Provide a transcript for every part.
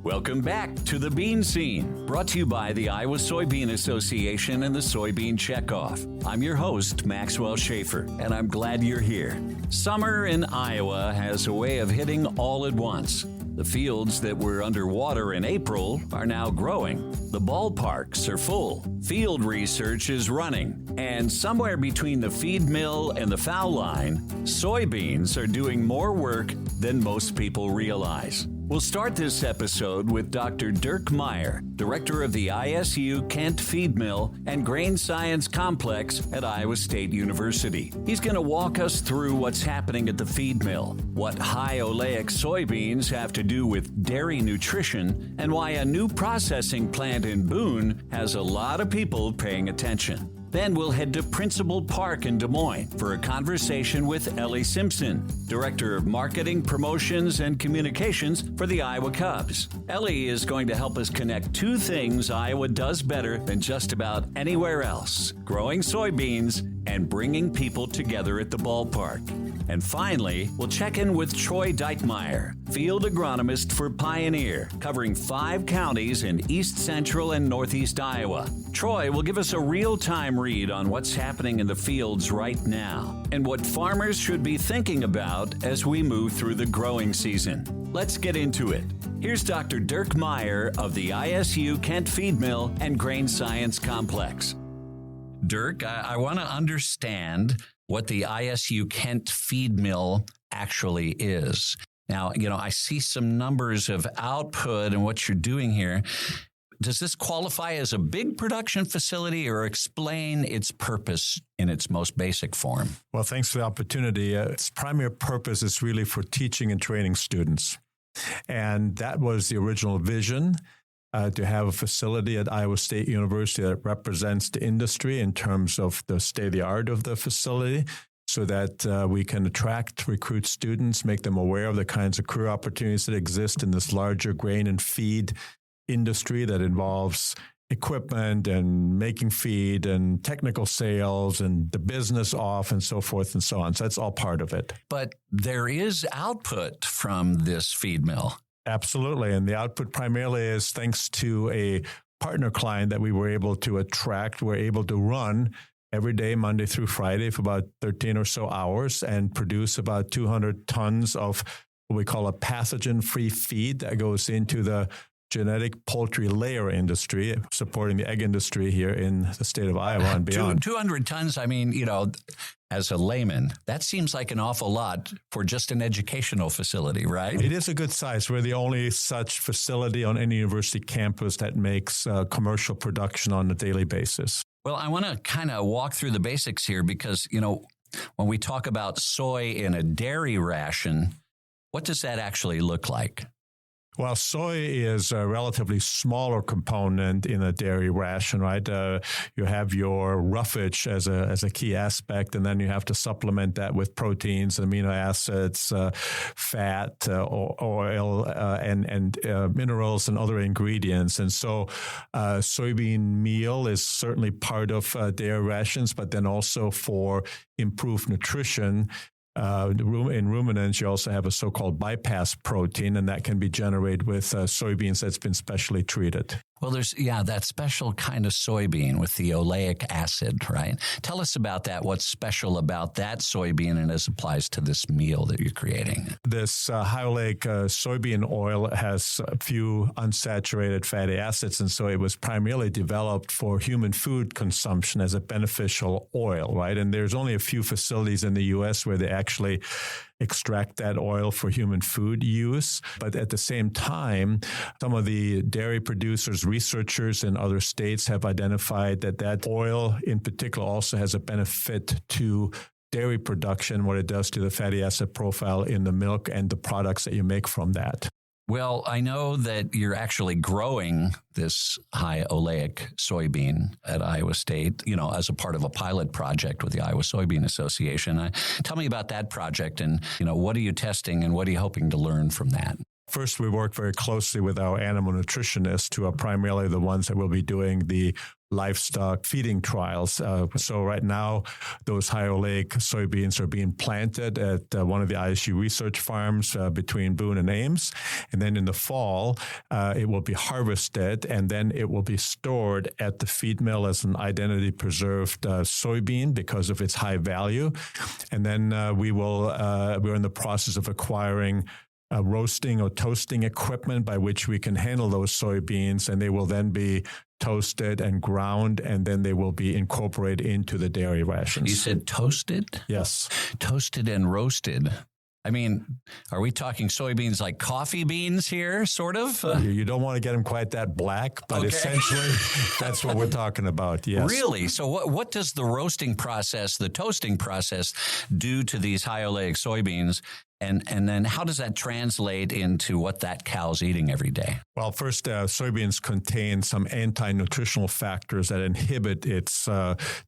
Welcome back to The Bean Scene, brought to you by the Iowa Soybean Association and the Soybean Checkoff. I'm your host, Maxwell Schaefer, and I'm glad you're here. Summer in Iowa has a way of hitting all at once. The fields that were underwater in April are now growing. The ballparks are full. Field research is running. And somewhere between the feed mill and the foul line, soybeans are doing more work than most people realize. We'll start this episode with Dr. Dirk Maier, director of the ISU Kent Feed Mill and Grain Science Complex at Iowa State University. He's going to walk us through what's happening at the feed mill, what high oleic soybeans have to do with dairy nutrition, and why a new processing plant in Boone has a lot of people paying attention. Then we'll head to Principal Park in Des Moines for a conversation with Elly Simpson, Director of Marketing, Promotions, and Communications for the Iowa Cubs. Elly is going to help us connect two things Iowa does better than just about anywhere else: growing soybeans and bringing people together at the ballpark. And finally, we'll check in with Troy Deutmeyer, Field Agronomist for Pioneer, covering 5 counties in east central and northeast Iowa. Troy will give us a real-time read on what's happening in the fields right now and what farmers should be thinking about as we move through the growing season. Let's get into it. Here's Dr. Dirk Maier of the ISU Kent Feed Mill and Grain Science Complex. Dirk, I want to understand what the ISU Kent Feed Mill actually is. Now, I see some numbers of output and what you're doing here. Does this qualify as a big production facility, or explain its purpose in its most basic form? Well, thanks for the opportunity. Its primary purpose is really for teaching and training students. And that was the original vision, to have a facility at Iowa State University that represents the industry in terms of the state-of-the-art of the facility, so that we can attract, recruit students, make them aware of the kinds of career opportunities that exist in this larger grain and feed industry that involves equipment and making feed and technical sales and the business off and so forth and so on. So that's all part of it. But there is output from this feed mill. Absolutely. And the output primarily is thanks to a partner client that we were able to attract. We're able to run every day, Monday through Friday, for about 13 or so hours and produce about 200 tons of what we call a pathogen-free feed that goes into the genetic poultry layer industry, supporting the egg industry here in the state of Iowa and beyond. 200 tons, as a layman, that seems like an awful lot for just an educational facility, right? It is a good size. We're the only such facility on any university campus that makes commercial production on a daily basis. Well, I want to kind of walk through the basics here because, when we talk about soy in a dairy ration, what does that actually look like? Well, soy is a relatively smaller component in a dairy ration, right? You have your roughage as a key aspect, and then you have to supplement that with proteins, amino acids, fat, oil, and minerals and other ingredients. And so soybean meal is certainly part of dairy rations, but then also for improved nutrition. In ruminants, you also have a so-called bypass protein, and that can be generated with soybeans that's been specially treated. Well, there's, that special kind of soybean with the oleic acid, right? Tell us about that. What's special about that soybean and as applies to this meal that you're creating? This high oleic soybean oil has a few unsaturated fatty acids, and so it was primarily developed for human food consumption as a beneficial oil, right? And there's only a few facilities in the U.S. where they actually extract that oil for human food use. But at the same time, some of the dairy producers, researchers in other states have identified that oil in particular also has a benefit to dairy production, what it does to the fatty acid profile in the milk and the products that you make from that. Well, I know that you're actually growing this high oleic soybean at Iowa State, as a part of a pilot project with the Iowa Soybean Association. Tell me about that project and, what are you testing and what are you hoping to learn from that? First, we work very closely with our animal nutritionists, who are primarily the ones that will be doing the livestock feeding trials. So right now, those high oleic soybeans are being planted at one of the ISU research farms between Boone and Ames. And then in the fall, it will be harvested, and then it will be stored at the feed mill as an identity preserved soybean because of its high value. And then we're in the process of acquiring roasting or toasting equipment by which we can handle those soybeans, and they will then be toasted and ground, and then they will be incorporated into the dairy rations. You said toasted? Yes. Toasted and roasted. I mean, are we talking soybeans like coffee beans here, sort of? You don't want to get them quite that black, but essentially that's what we're talking about, yes. Really? So what does the roasting process, the toasting process, do to these high oleic soybeans? And then how does that translate into what that cow's eating every day? Well, first, soybeans contain some anti-nutritional factors that inhibit its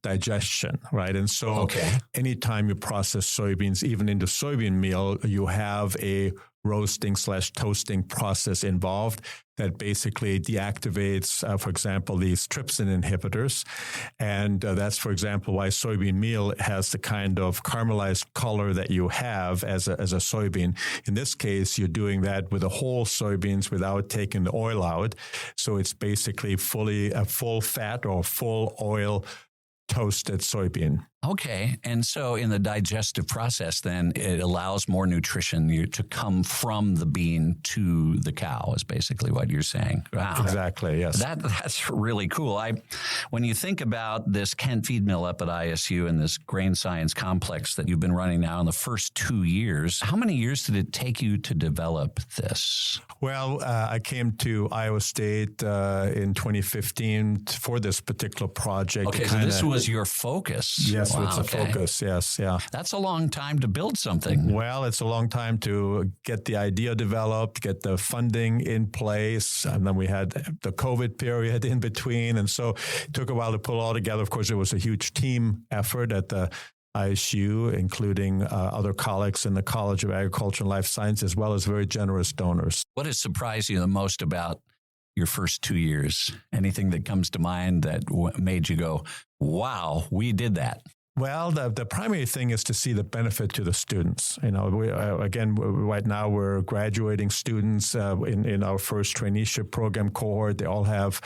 digestion, right? And so anytime you process soybeans, even into soybean meal, you have a roasting/toasting process involved that basically deactivates, for example, these trypsin inhibitors. And that's, for example, why soybean meal has the kind of caramelized color that you have as a soybean. In this case, you're doing that with the whole soybeans without taking the oil out. So it's basically full fat or full oil toasted soybean. Okay. And so in the digestive process, then it allows more nutrition to come from the bean to the cow is basically what you're saying. Wow. Exactly. Yes. That's really cool. When you think about this Kent feed mill up at ISU and this grain science complex that you've been running now in the first 2 years, how many years did it take you to develop this? Well, I came to Iowa State in 2015 for this particular project. Okay, so this was your focus. Yes. Wow, it's a focus, yes, yeah. That's a long time to build something. Well, it's a long time to get the idea developed, get the funding in place, and then we had the COVID period in between, and so it took a while to pull it all together. Of course, it was a huge team effort at the ISU, including other colleagues in the College of Agriculture and Life Sciences, as well as very generous donors. What has surprised you the most about your first 2 years? Anything that comes to mind that made you go, wow, we did that? Well, the primary thing is to see the benefit to the students. You know, right now we're graduating students in our first traineeship program cohort. They all have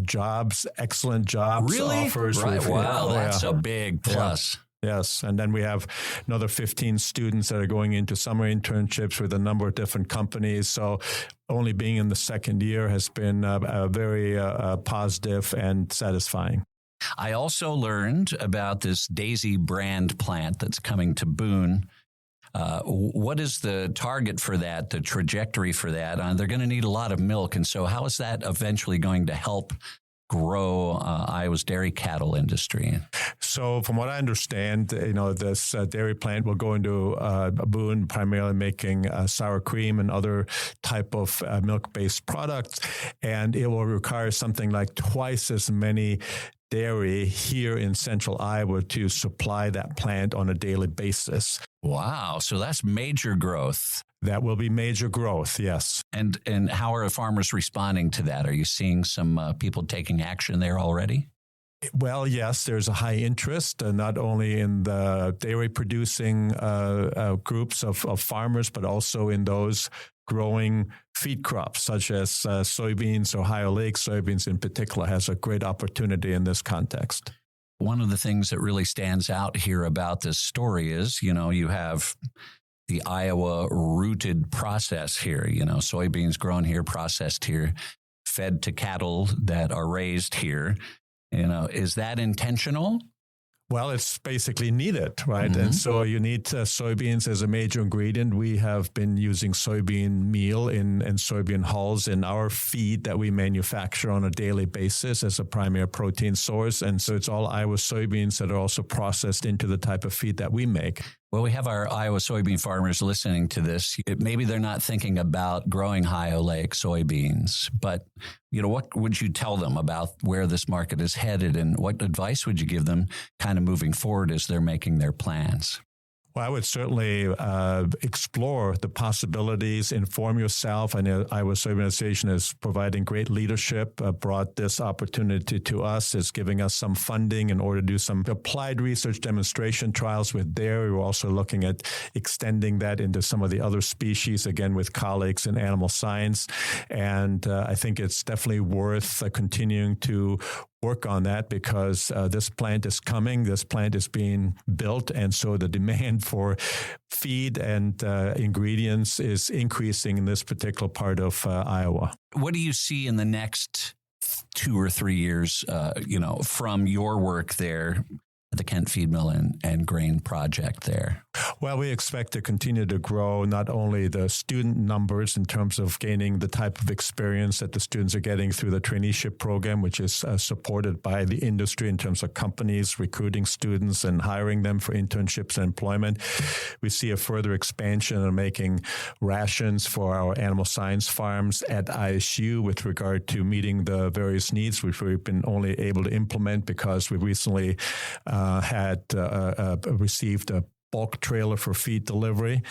jobs, excellent jobs. Really? Offers. Right. Wow, that's a big plus. Yeah. Yes. And then we have another 15 students that are going into summer internships with a number of different companies. So only being in the second year has been very positive and satisfying. I also learned about this Daisy brand plant that's coming to Boone. What is the target for that, the trajectory for that? They're going to need a lot of milk. And so how is that eventually going to help grow Iowa's dairy cattle industry? So from what I understand, this dairy plant will go into Boone, primarily making sour cream and other type of milk-based products. And it will require something like twice as many dairy here in central Iowa to supply that plant on a daily basis. Wow. So that's major growth. That will be major growth, yes. And how are farmers responding to that? Are you seeing some people taking action there already? Well, yes, there's a high interest, not only in the dairy producing groups of farmers, but also in those growing feed crops such as soybeans or high oleic soybeans in particular has a great opportunity in this context. One of the things that really stands out here about this story is, you have the Iowa rooted process here, soybeans grown here, processed here, fed to cattle that are raised here. Is that intentional? Well, it's basically needed, right? Mm-hmm. And so you need soybeans as a major ingredient. We have been using soybean meal and soybean hulls in our feed that we manufacture on a daily basis as a primary protein source. And so it's all Iowa soybeans that are also processed into the type of feed that we make. Well, we have our Iowa soybean farmers listening to this. Maybe they're not thinking about growing high oleic soybeans, but what would you tell them about where this market is headed, and what advice would you give them kind of moving forward as they're making their plans? Well, I would certainly explore the possibilities, inform yourself. And Iowa Soybean Association is providing great leadership, brought this opportunity to us. It's giving us some funding in order to do some applied research demonstration trials with dairy. We're also looking at extending that into some of the other species, again, with colleagues in animal science. And I think it's definitely worth continuing to work on that because this plant is coming, this plant is being built, and so the demand for feed and ingredients is increasing in this particular part of Iowa. What do you see in the next 2 or 3 years, from your work there at the Kent Feed Mill and Grain Project there? Well, we expect to continue to grow not only the student numbers in terms of gaining the type of experience that the students are getting through the traineeship program, which is supported by the industry in terms of companies recruiting students and hiring them for internships and employment. We see a further expansion of making rations for our animal science farms at ISU with regard to meeting the various needs, which we've been only able to implement because we recently had received a bulk trailer for feed delivery.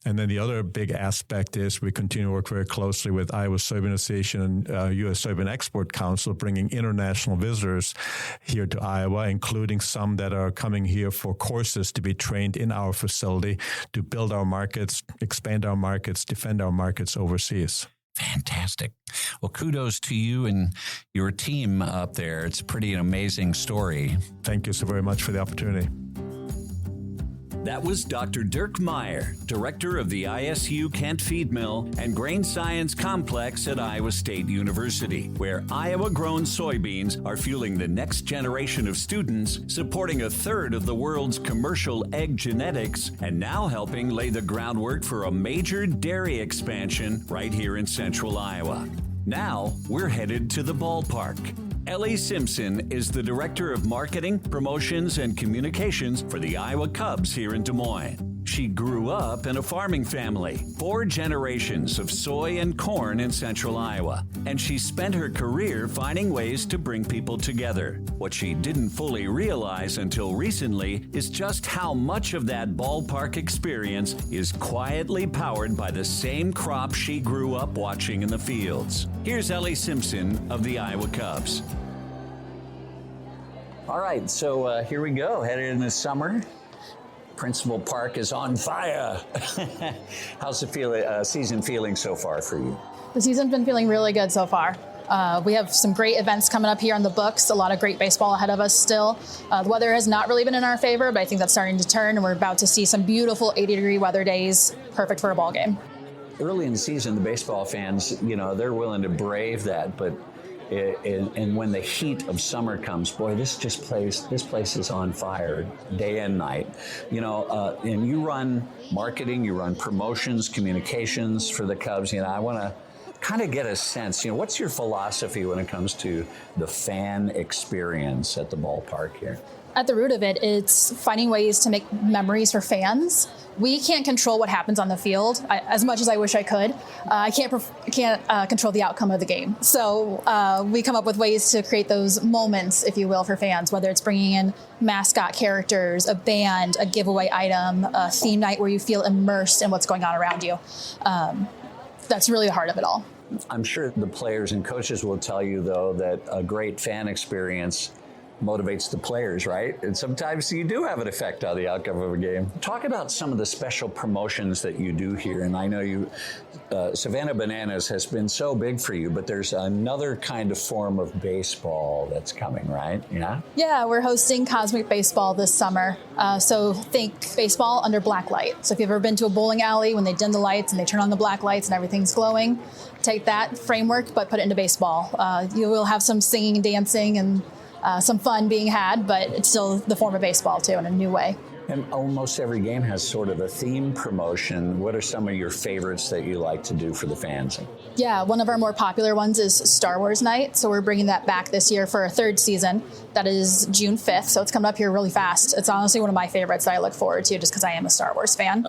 And then the other big aspect is we continue to work very closely with Iowa Soybean Association and U.S. Soybean Export Council, bringing international visitors here to Iowa, including some that are coming here for courses to be trained in our facility to build our markets, expand our markets, defend our markets overseas. Fantastic. Well, kudos to you and your team up there. It's pretty an amazing story. Thank you so very much for the opportunity. That was Dr. Dirk Maier, director of the ISU Kent Feed Mill and Grain Science Complex at Iowa State University, where Iowa-grown soybeans are fueling the next generation of students, supporting a third of the world's commercial egg genetics, and now helping lay the groundwork for a major dairy expansion right here in central Iowa. Now, we're headed to the ballpark. Elly Simpson is the Director of Marketing, Promotions, and Communications for the Iowa Cubs here in Des Moines. She grew up in a farming family, 4 generations of soy and corn in central Iowa, and she spent her career finding ways to bring people together. What she didn't fully realize until recently is just how much of that ballpark experience is quietly powered by the same crop she grew up watching in the fields. Here's Elly Simpson of the Iowa Cubs. All right, so here we go, headed into summer. Principal Park is on fire. How's the season feeling so far for you? The season's been feeling really good so far. We have some great events coming up here on the books, a lot of great baseball ahead of us still. The weather has not really been in our favor, but I think that's starting to turn, and we're about to see some beautiful 80-degree weather days, perfect for a ball game. Early in the season, the baseball fans, they're willing to brave that, but and when the heat of summer comes, boy, this place is on fire day and night. And you run marketing, you run promotions, communications for the Cubs. I want to kind of get a sense, what's your philosophy when it comes to the fan experience at the ballpark here? At the root of it, it's finding ways to make memories for fans. We can't control what happens on the field as much as I wish I could. I can't control the outcome of the game. So we come up with ways to create those moments, if you will, for fans, whether it's bringing in mascot characters, a band, a giveaway item, a theme night where you feel immersed in what's going on around you. That's really the heart of it all. I'm sure the players and coaches will tell you, though, that a great fan experience motivates the players, right? And sometimes you do have an effect on the outcome of a game. Talk about some of the special promotions that you do here. And I know Savannah Bananas has been so big for you, but there's another kind of form of baseball that's coming, right? Yeah? Yeah, we're hosting Cosmic Baseball this summer. So think baseball under black light. So if you've ever been to a bowling alley when they dim the lights and they turn on the black lights and everything's glowing, take that framework, but put it into baseball. You will have some singing and dancing and some fun being had, but it's still the form of baseball, too, in a new way. And almost every game has sort of a theme promotion. What are some of your favorites that you like to do for the fans? Yeah, one of our more popular ones is Star Wars Night. So we're bringing that back this year for a 3rd season. That is June 5th, so it's coming up here really fast. It's honestly one of my favorites that I look forward to just because I am a Star Wars fan.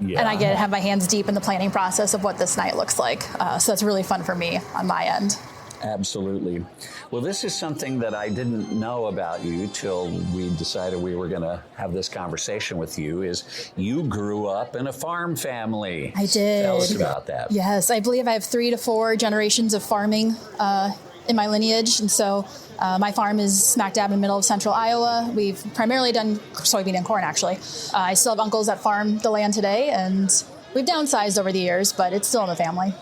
Yeah. And I have my hands deep in the planning process of what this night looks like. So it's really fun for me on my end. Absolutely. Well, this is something that I didn't know about you till we decided we were going to have this conversation with you, is you grew up in a farm family. I did. Tell us about that. Yes, I believe I have 3 to 4 generations of farming in my lineage. And so my farm is smack dab in the middle of central Iowa. We've primarily done soybean and corn, actually. I still have uncles that farm the land today, and we've downsized over the years, but it's still in the family.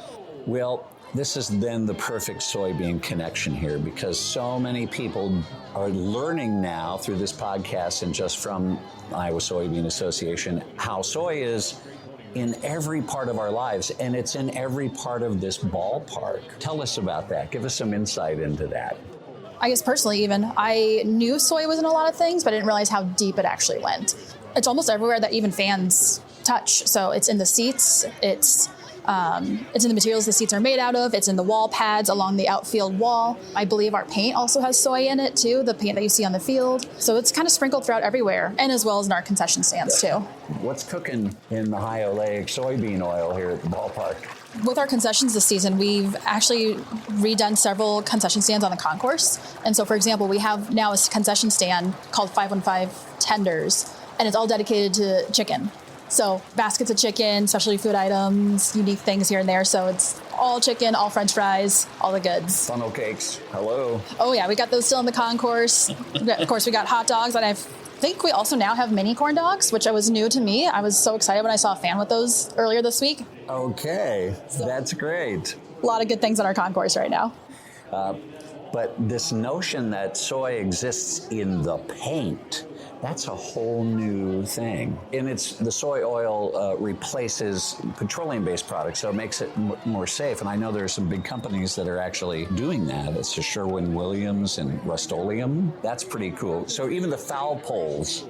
Well, this has been the perfect soybean connection here, because so many people are learning now through this podcast and just from Iowa Soybean Association how soy is in every part of our lives, and it's in every part of this ballpark. Tell us about that. Give us some insight into that. I guess personally even, I knew soy was in a lot of things, but I didn't realize how deep it actually went. It's almost everywhere that even fans touch. So it's in the seats, it's in the materials the seats are made out of. It's in the wall pads along the outfield wall. I believe our paint also has soy in it too, the paint that you see on the field. So it's kind of sprinkled throughout everywhere, and as well as in our concession stands too. What's cooking in the high oleic soybean oil here at the ballpark? With our concessions this season, we've actually redone several concession stands on the concourse. And so, for example, we have now a concession stand called 515 Tenders, and it's all dedicated to chicken. So baskets of chicken, specialty food items, unique things here and there. So it's all chicken, all French fries, all the goods. Funnel cakes. Hello. Oh yeah, we got those still in the concourse. Of course, we got hot dogs, and I think we also now have mini corn dogs, which was new to me. I was so excited when I saw a fan with those earlier this week. Okay, that's great. A lot of good things in our concourse right now. But this notion that soy exists in the paint, that's a whole new thing. And the soy oil replaces petroleum-based products, so it makes it more safe. And I know there are some big companies that are actually doing that. It's the Sherwin-Williams and Rust-Oleum. That's pretty cool. So even the foul poles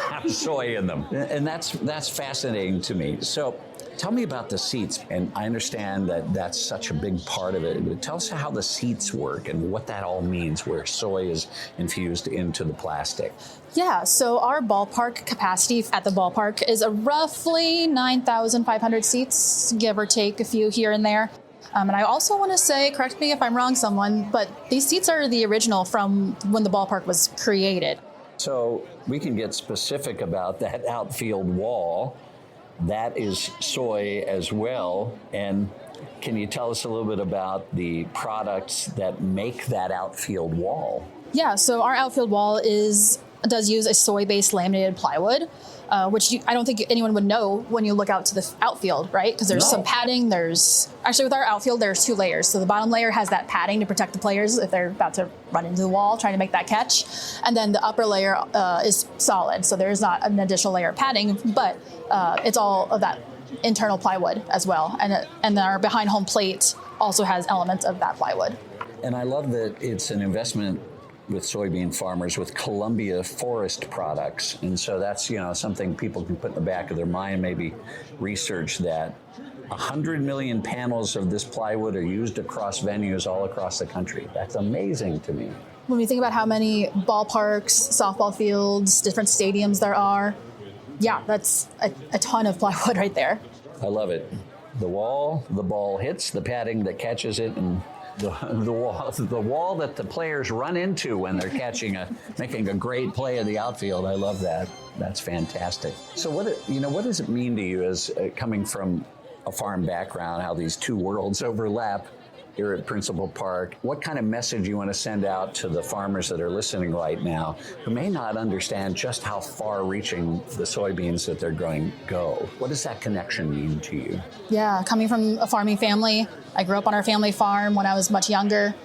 have soy in them. And that's fascinating to me. So tell me about the seats, and I understand that that's such a big part of it. But tell us how the seats work and what that all means, where soy is infused into the plastic. Yeah, so our ballpark capacity at the ballpark is roughly 9,500 seats, give or take a few here and there. And I also want to say, correct me if I'm wrong, someone, but these seats are the original from when the ballpark was created. So we can get specific about that outfield wall. That is soy as well. And can you tell us a little bit about the products that make that outfield wall? Yeah, so our outfield wall does use a soy-based laminated plywood, which I don't think anyone would know when you look out to the outfield, right? Because there's some padding. Actually, with our outfield, there's 2 layers. So the bottom layer has that padding to protect the players if they're about to run into the wall trying to make that catch. And then the upper layer is solid, so there's not an additional layer of padding, but it's all of that internal plywood as well. And our behind home plate also has elements of that plywood. And I love that it's an investment with soybean farmers with Columbia Forest Products. And so that's, something people can put in the back of their mind, maybe research that. 100 million panels of this plywood are used across venues all across the country. That's amazing to me. When we think about how many ballparks, softball fields, different stadiums there are, yeah, that's a ton of plywood right there. I love it. The wall, the ball hits, the padding that catches it, and the wall that the players run into when they're making a great play in the outfield. I love that. That's fantastic. So what does it mean to you as coming from a farm background, how these two worlds overlap here at Principal Park? What kind of message you want to send out to the farmers that are listening right now who may not understand just how far-reaching the soybeans that they're growing go? What does that connection mean to you? Yeah, coming from a farming family, I grew up on our family farm when I was much younger.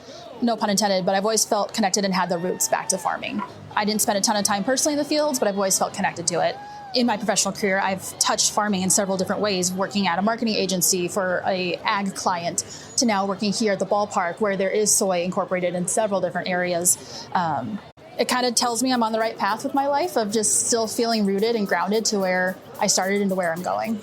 No pun intended, but I've always felt connected and had the roots back to farming. I didn't spend a ton of time personally in the fields, but I've always felt connected to it. In my professional career, I've touched farming in several different ways, working at a marketing agency for a ag client to now working here at the ballpark where there is soy incorporated in several different areas. It kind of tells me I'm on the right path with my life of just still feeling rooted and grounded to where I started and to where I'm going.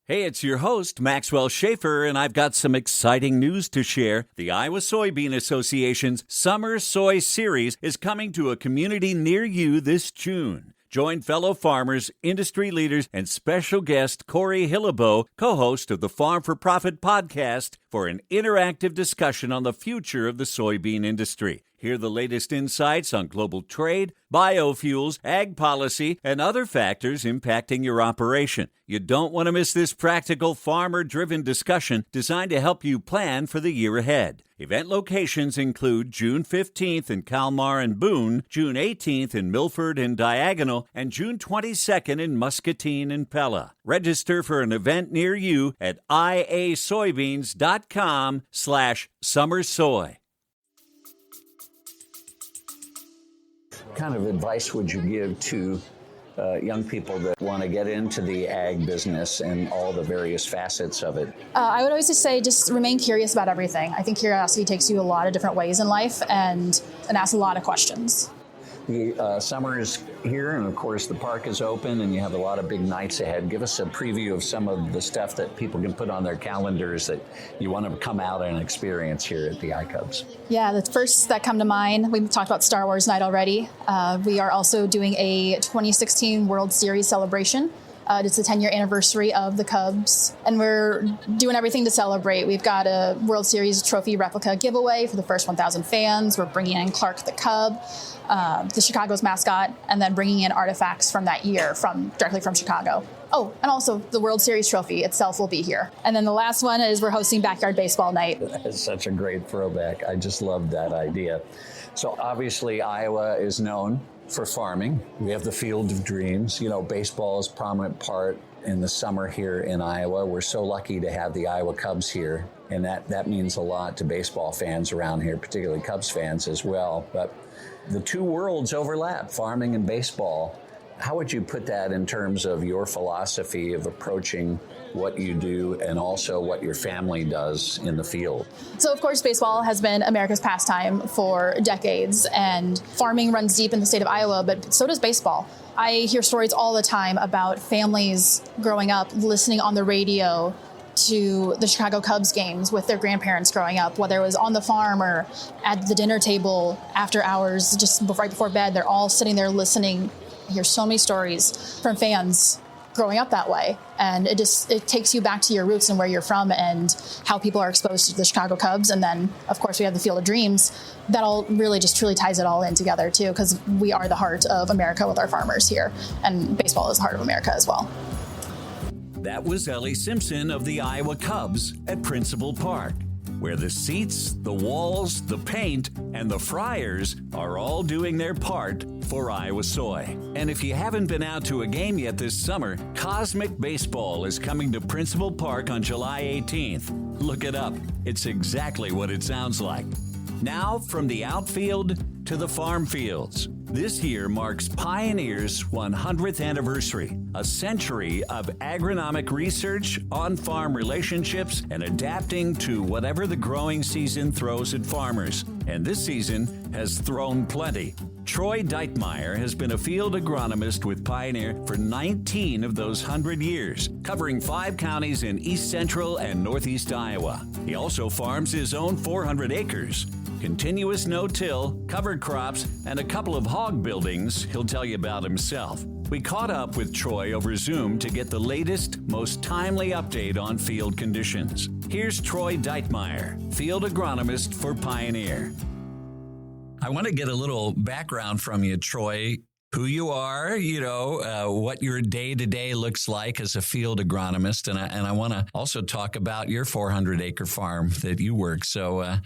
Hey, it's your host, Maxwell Schaefer, and I've got some exciting news to share. The Iowa Soybean Association's Summer Soy Series is coming to a community near you this June. Join fellow farmers, industry leaders, and special guest Corey Hillebo, co-host of the Farm for Profit podcast, for an interactive discussion on the future of the soybean industry. Hear the latest insights on global trade, biofuels, ag policy, and other factors impacting your operation. You don't want to miss this practical farmer-driven discussion designed to help you plan for the year ahead. Event locations include June 15th in Kalmar and Boone, June 18th in Milford and Diagonal, and June 22nd in Muscatine and Pella. Register for an event near you at iasoybeans.com/summersoy. What kind of advice would you give to young people that want to get into the ag business and all the various facets of it? I would always just say just remain curious about everything. I think curiosity takes you a lot of different ways in life and asks a lot of questions. The summer is here, and of course the park is open, and you have a lot of big nights ahead. Give us a preview of some of the stuff that people can put on their calendars that you want to come out and experience here at the iCubs. Yeah, the first that come to mind, we talked about Star Wars Night already. We are also doing a 2016 World Series celebration. It's the 10-year anniversary of the Cubs, and we're doing everything to celebrate. We've got a World Series trophy replica giveaway for the first 1,000 fans. We're bringing in Clark the Cub, the Chicago's mascot, and then bringing in artifacts from that year directly from Chicago. Oh, and also the World Series trophy itself will be here. And then the last one is we're hosting Backyard Baseball Night. That's such a great throwback. I just love that idea. So obviously Iowa is known for farming. We have the Field of Dreams. You know, baseball is a prominent part in the summer here in Iowa. We're so lucky to have the Iowa Cubs here, and that means a lot to baseball fans around here, particularly Cubs fans as well. But the two worlds overlap, farming and baseball. How would you put that in terms of your philosophy of approaching what you do and also what your family does in the field? So, of course, baseball has been America's pastime for decades, and farming runs deep in the state of Iowa, but so does baseball. I hear stories all the time about families growing up listening on the radio to the Chicago Cubs games with their grandparents growing up, whether it was on the farm or at the dinner table after hours, just right before bed. They're all sitting there listening. I hear so many stories from fans growing up that way, and it takes you back to your roots and where you're from and how people are exposed to the Chicago Cubs. And then, of course, we have the Field of Dreams. That all really just truly ties it all in together, too, because we are the heart of America with our farmers here, and baseball is the heart of America as well. That was Elly Simpson of the Iowa Cubs at Principal Park, where the seats, the walls, the paint, and the fryers are all doing their part for Iowa soy. And if you haven't been out to a game yet this summer, Cosmic Baseball is coming to Principal Park on July 18th. Look it up. It's exactly what it sounds like. Now, from the outfield to the farm fields. This year marks Pioneer's 100th anniversary, a century of agronomic research, on-farm relationships, and adapting to whatever the growing season throws at farmers. And this season has thrown plenty. Troy Deutmeyer has been a field agronomist with Pioneer for 19 of those 100 years, covering 5 counties in east central and northeast Iowa. He also farms his own 400 acres. Continuous no-till, covered crops, and a couple of hog buildings he'll tell you about himself. We caught up with Troy over Zoom to get the latest, most timely update on field conditions. Here's Troy Deutmeyer, field agronomist for Pioneer. I want to get a little background from you, Troy. Who you are, what your day-to-day looks like as a field agronomist. And I want to also talk about your 400-acre farm that you work. So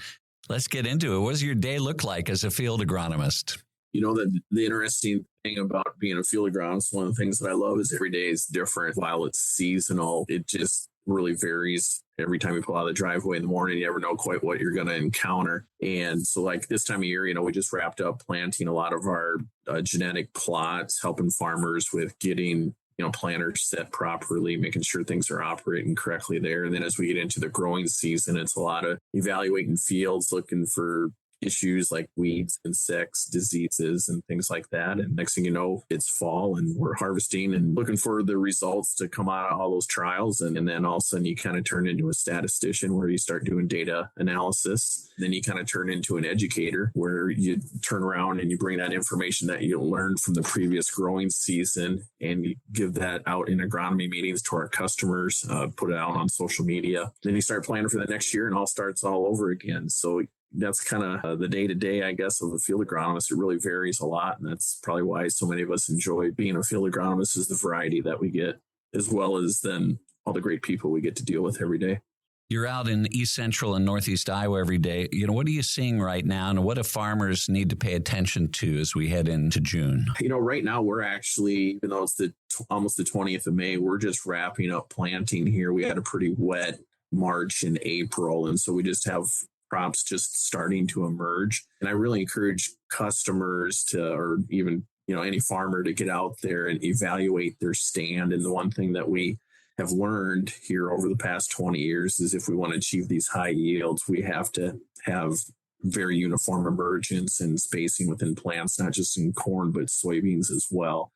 let's get into it. What does your day look like as a field agronomist? You know, the interesting thing about being a field agronomist, one of the things that I love is every day is different. While it's seasonal, it just really varies. Every time you pull out of the driveway in the morning, you never know quite what you're going to encounter. And so like this time of year, we just wrapped up planting a lot of our genetic plots, helping farmers with getting planters set properly, making sure things are operating correctly there. And then as we get into the growing season, it's a lot of evaluating fields, looking for issues like weeds, insects, diseases, and things like that. And next thing you know, it's fall and we're harvesting and looking for the results to come out of all those trials. And then all of a sudden you kind of turn into a statistician where you start doing data analysis. Then you kind of turn into an educator where you turn around and you bring that information that you learned from the previous growing season and you give that out in agronomy meetings to our customers, put it out on social media. Then you start planning for the next year and all starts all over again. So that's kind of the day-to-day, I guess, of a field agronomist. It really varies a lot. And that's probably why so many of us enjoy being a field agronomist, is the variety that we get, as well as then all the great people we get to deal with every day. You're out in East Central and Northeast Iowa every day. What are you seeing right now, and what do farmers need to pay attention to as we head into June? Right now we're actually, even though it's almost the 20th of May, we're just wrapping up planting here. We had a pretty wet March and April, and so we just have crops just starting to emerge. And I really encourage customers or even, any farmer to get out there and evaluate their stand. And the one thing that we have learned here over the past 20 years is if we want to achieve these high yields, we have to have very uniform emergence and spacing within plants, not just in corn, but soybeans as well.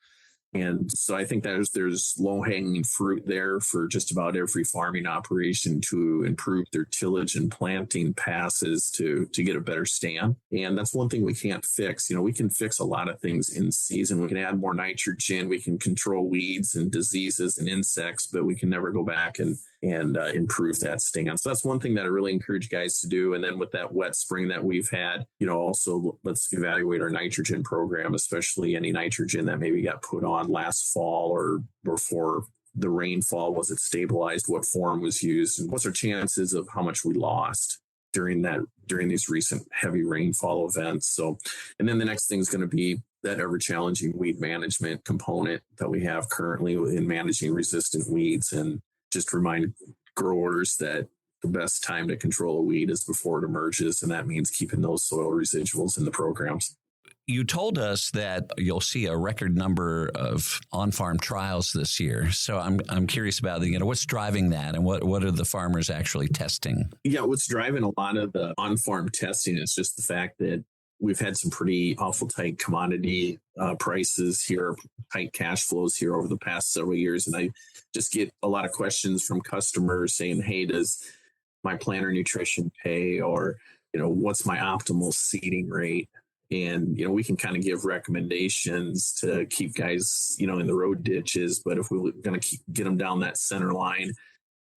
And so I think there's low-hanging fruit there for just about every farming operation to improve their tillage and planting passes to get a better stand. And that's one thing we can't fix. We can fix a lot of things in season. We can add more nitrogen. We can control weeds and diseases and insects, but we can never go back and improve that stand. So that's one thing that I really encourage guys to do. And then with that wet spring that we've had, also let's evaluate our nitrogen program, especially any nitrogen that maybe got put on last fall or before the rainfall. Was it stabilized? What form was used? And what's our chances of how much we lost during these recent heavy rainfall events? So, and then the next thing is going to be that ever challenging weed management component that we have currently in managing resistant weeds, and just remind growers that the best time to control a weed is before it emerges. And that means keeping those soil residuals in the programs. You told us that you'll see a record number of on-farm trials this year. So I'm curious about what's driving that, and what are the farmers actually testing? Yeah, what's driving a lot of the on-farm testing is just the fact that we've had some pretty awful tight commodity prices here, tight cash flows here over the past several years. And I just get a lot of questions from customers saying, hey, does my planter nutrition pay? Or, what's my optimal seeding rate? And, we can kind of give recommendations to keep guys, in the road ditches. But if we're going to get them down that center line,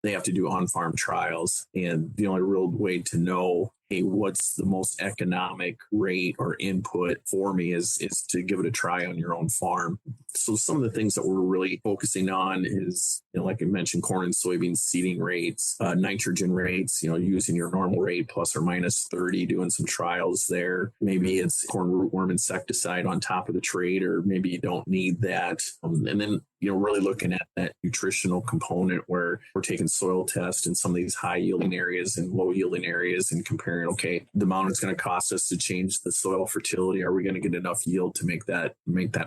they have to do on-farm trials. And the only real way to know, hey, what's the most economic rate or input for me is to give it a try on your own farm. So some of the things that we're really focusing on is, like I mentioned, corn and soybean seeding rates, nitrogen rates, using your normal rate plus or minus 30, doing some trials there. Maybe it's corn rootworm insecticide on top of the trait, or maybe you don't need that. And then, really looking at that nutritional component where we're taking soil tests in some of these high yielding areas and low yielding areas and comparing, okay, the amount it's going to cost us to change the soil fertility. Are we going to get enough yield to make that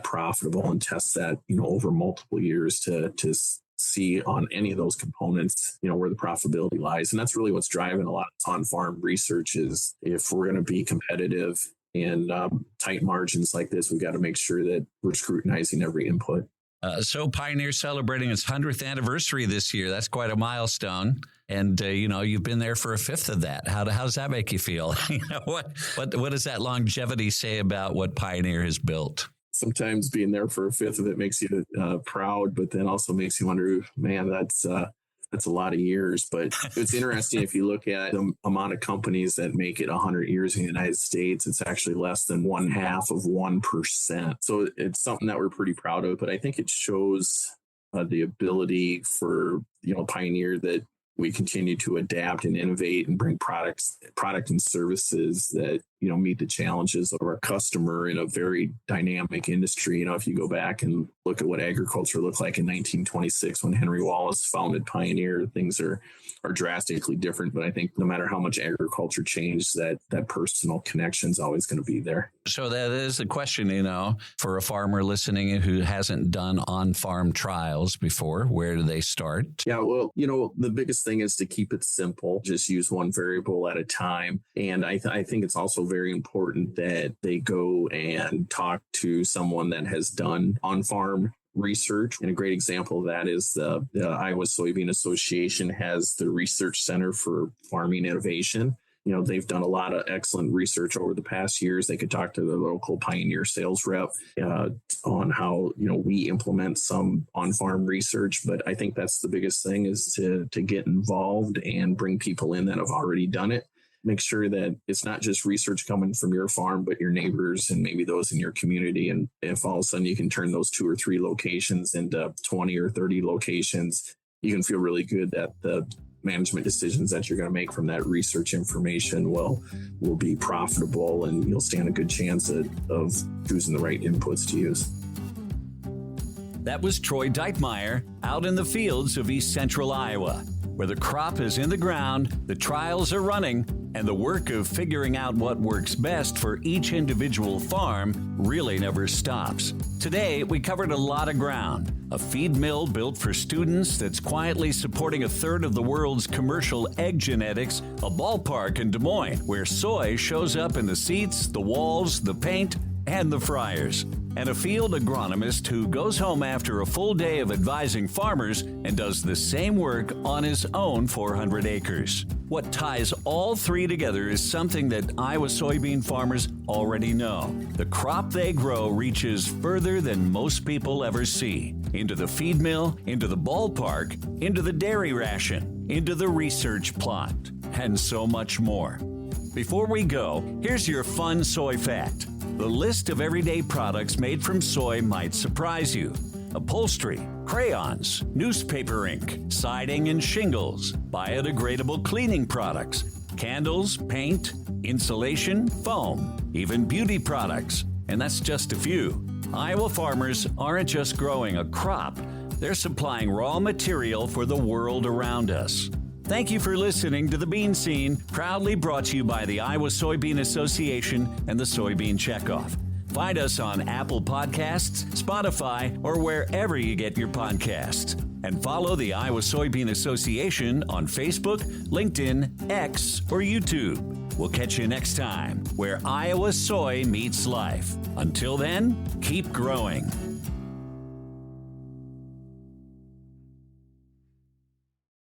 profitable, and test that, over multiple years to see on any of those components, where the profitability lies. And that's really what's driving a lot of on-farm research is if we're going to be competitive and tight margins like this, we've got to make sure that we're scrutinizing every input. So Pioneer celebrating its 100th anniversary this year. That's quite a milestone. And, you've been there for a fifth of that. How does that make you feel? What does that longevity say about what Pioneer has built? Sometimes being there for a fifth of it makes you proud, but then also makes you wonder, man, that's a lot of years. But it's interesting if you look at the amount of companies that make it 100 years in the United States, it's actually less than 0.5%. So it's something that we're pretty proud of. But I think it shows the ability for Pioneer that we continue to adapt and innovate and bring product and services that meet the challenges of our customer in a very dynamic industry. If you go back and look at what agriculture looked like in 1926 when Henry Wallace founded Pioneer, things are drastically different. But I think no matter how much agriculture changed, that personal connection is always going to be there. So that is the question, for a farmer listening who hasn't done on-farm trials before, where do they start? Yeah, well, the biggest thing is to keep it simple. Just use one variable at a time. And I think it's also very important that they go and talk to someone that has done on-farm research. And a great example of that is the Iowa Soybean Association has the Research Center for Farming Innovation. They've done a lot of excellent research over the past years. They could talk to the local Pioneer sales rep on how, we implement some on-farm research. But I think that's the biggest thing is to get involved and bring people in that have already done it. Make sure that it's not just research coming from your farm, but your neighbors and maybe those in your community. And if all of a sudden you can turn those 2 or 3 locations into 20 or 30 locations, you can feel really good that the management decisions that you're going to make from that research information will be profitable, and you'll stand a good chance of choosing the right inputs to use. That was Troy Deutmeyer out in the fields of East Central Iowa, where the crop is in the ground, the trials are running, and the work of figuring out what works best for each individual farm really never stops. Today, we covered a lot of ground. A feed mill built for students that's quietly supporting a third of the world's commercial egg genetics, a ballpark in Des Moines where soy shows up in the seats, the walls, the paint, and the fryers. And a field agronomist who goes home after a full day of advising farmers and does the same work on his own 400 acres. What ties all three together is something that Iowa soybean farmers already know. The crop they grow reaches further than most people ever see. Into the feed mill, into the ballpark, into the dairy ration, into the research plot, and so much more. Before we go, here's your fun soy fact. The list of everyday products made from soy might surprise you. Upholstery, crayons, newspaper ink, siding and shingles, biodegradable cleaning products, candles, paint, insulation, foam, even beauty products. And that's just a few. Iowa farmers aren't just growing a crop, they're supplying raw material for the world around us. Thank you for listening to The Bean Scene, proudly brought to you by the Iowa Soybean Association and the Soybean Checkoff. Find us on Apple Podcasts, Spotify, or wherever you get your podcasts. And follow the Iowa Soybean Association on Facebook, LinkedIn, X, or YouTube. We'll catch you next time, where Iowa soy meets life. Until then, keep growing.